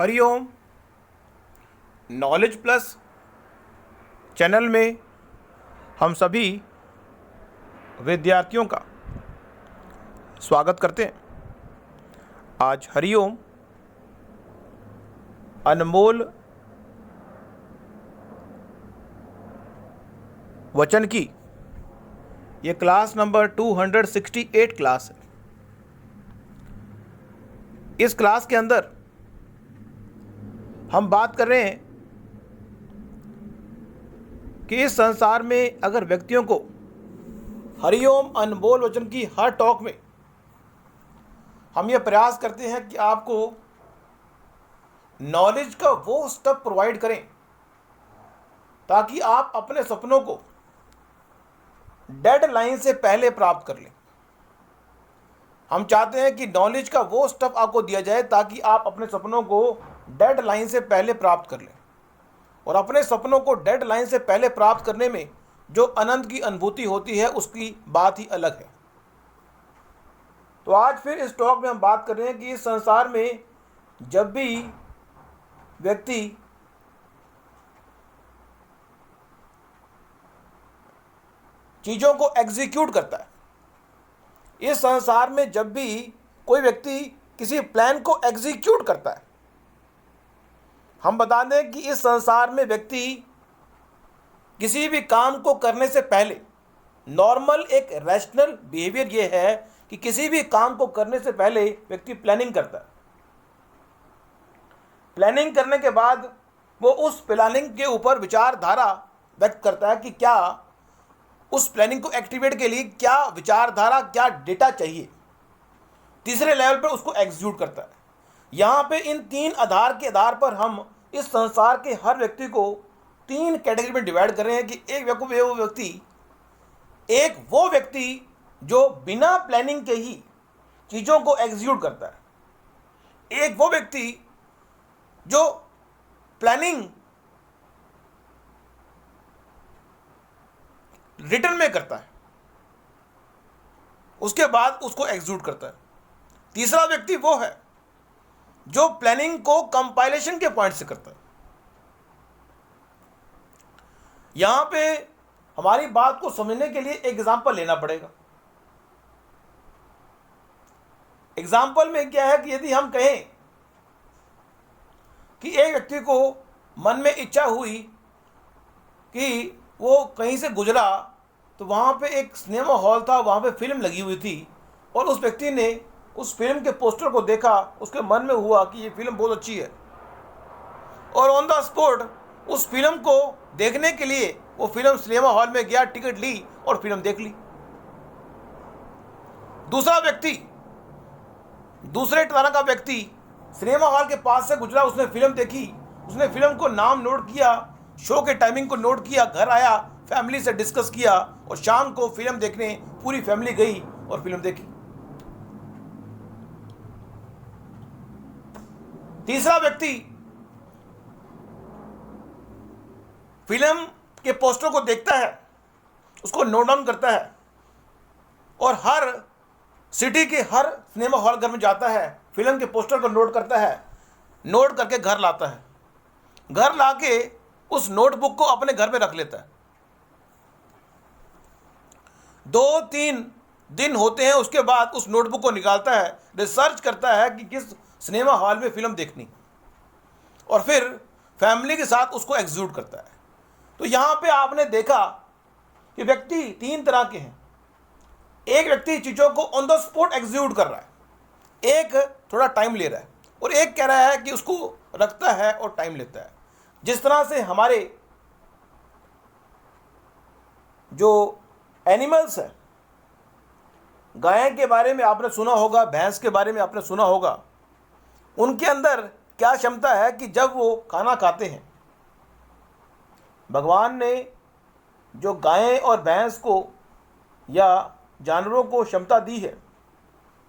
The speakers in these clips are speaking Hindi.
हरिओम। नॉलेज प्लस चैनल में हम सभी विद्यार्थियों का स्वागत करते हैं। आज हरिओम अनमोल वचन की ये क्लास नंबर 268 क्लास है। इस क्लास के अंदर हम बात कर रहे हैं कि इस संसार में अगर व्यक्तियों को हरिओम अनमोल वचन की हर टॉक में हम ये प्रयास करते हैं कि आपको नॉलेज का वो स्टफ प्रोवाइड करें ताकि आप अपने सपनों को डेडलाइन से पहले प्राप्त कर लें। हम चाहते हैं कि नॉलेज का वो स्टफ आपको दिया जाए ताकि आप अपने सपनों को डेडलाइन से पहले प्राप्त कर लें। और अपने सपनों को डेडलाइन से पहले प्राप्त करने में जो आनंद की अनुभूति होती है उसकी बात ही अलग है। तो आज फिर इस टॉक में हम बात कर रहे हैं कि इस संसार में जब भी व्यक्ति चीज़ों को एग्जीक्यूट करता है, इस संसार में जब भी कोई व्यक्ति किसी प्लान को एग्जीक्यूट करता है, हम बता दें कि इस संसार में व्यक्ति किसी भी काम को करने से पहले नॉर्मल एक रैशनल बिहेवियर ये है कि किसी भी काम को करने से पहले व्यक्ति प्लानिंग करता है। प्लानिंग करने के बाद वो उस प्लानिंग के ऊपर विचारधारा व्यक्त करता है कि क्या उस प्लानिंग को एक्टिवेट के लिए क्या विचारधारा, क्या डेटा चाहिए। तीसरे लेवल पर उसको एग्जीक्यूट करता है। यहाँ पे इन तीन आधार के आधार पर हम इस संसार के हर व्यक्ति को तीन कैटेगरी में डिवाइड कर रहे हैं कि एक वो व्यक्ति जो बिना प्लानिंग के ही चीज़ों को एग्जीक्यूट करता है, एक वो व्यक्ति जो प्लानिंग रिटर्न में करता है, उसके बाद उसको एग्जीक्यूट करता है। तीसरा व्यक्ति वो है जो प्लानिंग को कंपाइलेशन के पॉइंट से करता है। यहां पे हमारी बात को समझने के लिए एग्जांपल लेना पड़ेगा। एग्जांपल में क्या है कि यदि हम कहें कि एक व्यक्ति को मन में इच्छा हुई कि वो कहीं से गुजरा तो वहाँ पे एक सिनेमा हॉल था, वहाँ पे फिल्म लगी हुई थी और उस व्यक्ति ने उस फिल्म के पोस्टर को देखा, उसके मन में हुआ कि ये फिल्म बहुत अच्छी है और ऑन द स्पॉट उस फिल्म को देखने के लिए वो फिल्म सिनेमा हॉल में गया, टिकट ली और फिल्म देख ली। दूसरा व्यक्ति, दूसरे तरह का व्यक्ति सिनेमा हॉल के पास से गुजरा, उसने फिल्म देखी, उसने फिल्म को नाम नोट किया, शो के टाइमिंग को नोट किया, घर आया, फैमिली से डिस्कस किया और शाम को फिल्म देखने पूरी फैमिली गई और फिल्म देखी। तीसरा व्यक्ति फिल्म के पोस्टर को देखता है, उसको नोट डाउन करता है और हर सिटी के हर सिनेमा हॉल घर में जाता है, फिल्म के पोस्टर को नोट करता है, नोट करके घर लाता है, घर लाके उस नोटबुक को अपने घर में रख लेता है। 2-3 दिन होते हैं, उसके बाद उस नोटबुक को निकालता है, रिसर्च करता है कि किस सिनेमा हॉल में फिल्म देखनी और फिर फैमिली के साथ उसको एग्जीक्यूट करता है। तो यहाँ पे आपने देखा कि व्यक्ति तीन तरह के हैं। एक व्यक्ति चीज़ों को ऑन द स्पॉट एग्जीक्यूट कर रहा है, एक थोड़ा टाइम ले रहा है और एक कह रहा है कि उसको रखता है और टाइम लेता है। जिस तरह से हमारे जो एनिमल्स हैं, गाय के बारे में आपने सुना होगा, भैंस के बारे में आपने सुना होगा, उनके अंदर क्या क्षमता है कि जब वो खाना खाते हैं, भगवान ने जो गाय और भैंस को या जानवरों को क्षमता दी है,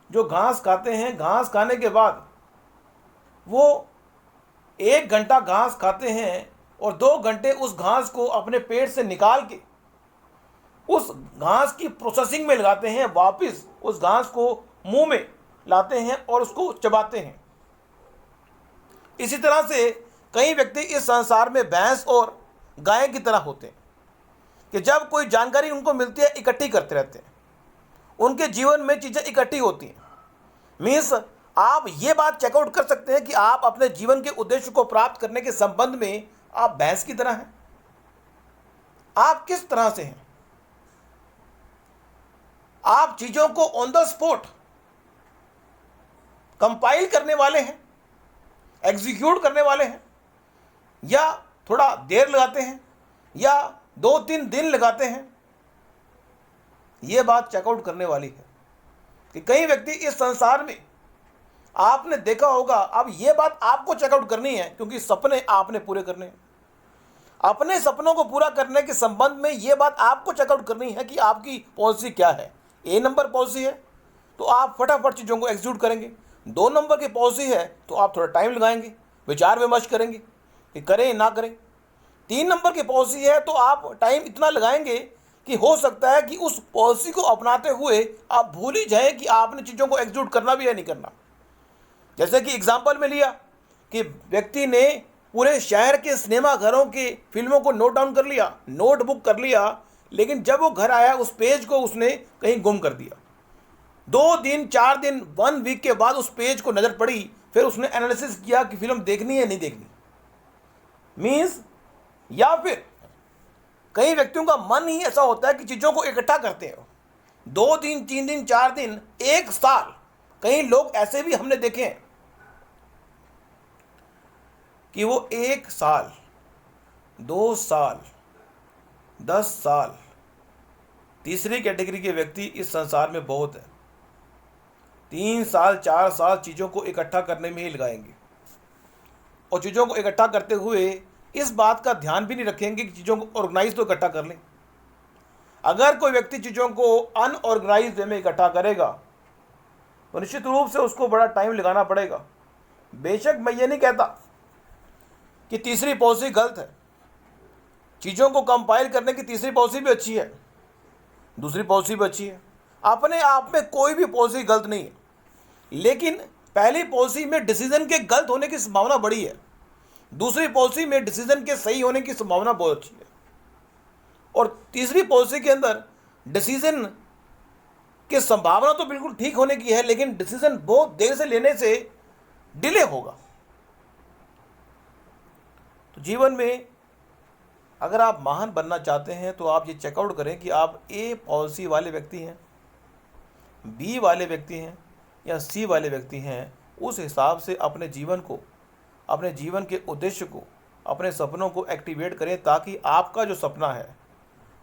जो घास खाते हैं, घास खाने के बाद वो 1 घंटा घास खाते हैं और 2 घंटे उस घास को अपने पेट से निकाल के उस घास की प्रोसेसिंग में लगाते हैं, वापस उस घास को मुंह में लाते हैं और उसको चबाते हैं। इसी तरह से कई व्यक्ति इस संसार में भैंस और गाय की तरह होते हैं कि जब कोई जानकारी उनको मिलती है इकट्ठी करते रहते हैं, उनके जीवन में चीज़ें इकट्ठी होती हैं। मीन्स आप ये बात चेकआउट कर सकते हैं कि आप अपने जीवन के उद्देश्य को प्राप्त करने के संबंध में आप भैंस की तरह हैं। आप किस तरह से हैं? आप चीज़ों को ऑन द स्पॉट कंपाइल करने वाले हैं, एग्जीक्यूट करने वाले हैं, या थोड़ा देर लगाते हैं, या 2-3 दिन लगाते हैं? यह बात चेकआउट करने वाली है कि कई व्यक्ति इस संसार में आपने देखा होगा। अब यह बात आपको चेकआउट करनी है क्योंकि सपने आपने पूरे करने हैं। अपने सपनों को पूरा करने के संबंध में यह बात आपको चेकआउट करनी है कि आपकी पॉलिसी क्या है। ए नंबर पॉलिसी है तो आप फटाफट चीज़ों को एग्जीक्यूट करेंगे। 2 नंबर की पॉलिसी है तो आप थोड़ा टाइम लगाएंगे, विचार विमर्श करेंगे कि करें ना करें। 3 नंबर की पॉलिसी है तो आप टाइम इतना लगाएंगे कि हो सकता है कि उस पॉलिसी को अपनाते हुए आप भूल ही जाएं कि आपने चीज़ों को एग्जीक्यूट करना भी है नहीं करना। जैसे कि एग्जाम्पल में लिया कि व्यक्ति ने पूरे शहर के सिनेमा घरों की फिल्मों को नोट डाउन कर लिया, नोटबुक कर लिया, लेकिन जब वो घर आया उस पेज को उसने कहीं गुम कर दिया। 2 दिन 4 दिन 1 वीक के बाद उस पेज को नज़र पड़ी, फिर उसने एनालिसिस किया कि फिल्म देखनी है नहीं देखनी। मीन्स या फिर कई व्यक्तियों का मन ही ऐसा होता है कि चीज़ों को इकट्ठा करते हैं। 2 दिन 3 दिन 4 दिन 1 साल, कई लोग ऐसे भी हमने देखे हैं कि वो 1 साल 2 साल 10 साल, तीसरी कैटेगरी के व्यक्ति इस संसार में बहुत है, 3 साल 4 साल चीज़ों को इकट्ठा करने में ही लगाएंगे और चीज़ों को इकट्ठा करते हुए इस बात का ध्यान भी नहीं रखेंगे कि चीज़ों को ऑर्गेनाइज तो इकट्ठा कर लें। अगर कोई व्यक्ति चीज़ों को अनऑर्गेनाइज वे में इकट्ठा करेगा तो निश्चित रूप से उसको बड़ा टाइम लगाना पड़ेगा। बेशक मैं ये नहीं कहता कि तीसरी पॉलिसी गलत है, चीज़ों को कंपाइल करने की तीसरी पॉलिसी भी अच्छी है, दूसरी पॉलिसी भी अच्छी है। अपने आप में कोई भी पॉलिसी गलत नहीं है, लेकिन पहली पॉलिसी में डिसीजन के गलत होने की संभावना बड़ी है, दूसरी पॉलिसी में डिसीजन के सही होने की संभावना बहुत अच्छी है, और तीसरी पॉलिसी के अंदर डिसीजन की संभावना तो बिल्कुल ठीक होने की है, लेकिन डिसीजन बहुत देर से लेने से डिले होगा। तो जीवन में अगर आप महान बनना चाहते हैं तो आप ये चेकआउट करें कि आप ए पॉलिसी वाले व्यक्ति हैं, बी वाले व्यक्ति हैं या सी वाले व्यक्ति हैं। उस हिसाब से अपने जीवन को, अपने जीवन के उद्देश्य को, अपने सपनों को एक्टिवेट करें ताकि आपका जो सपना है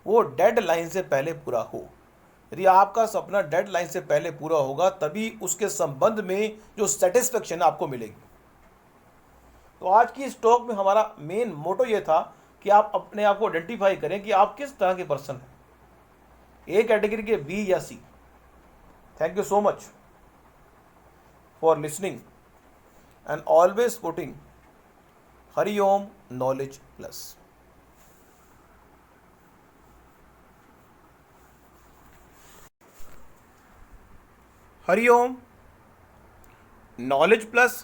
वो डेडलाइन से पहले पूरा हो। यदि आपका सपना डेडलाइन से पहले पूरा होगा तभी उसके संबंध में जो सेटिस्फेक्शन आपको मिलेगी। तो आज की इस टॉक में हमारा मेन मोटो ये था कि आप अपने आप को आइडेंटिफाई करें कि आप किस तरह के पर्सन हैं, ए कैटेगरी के, बी या C. Thank you so much for listening and always putting Hariom knowledge plus. Hariom knowledge plus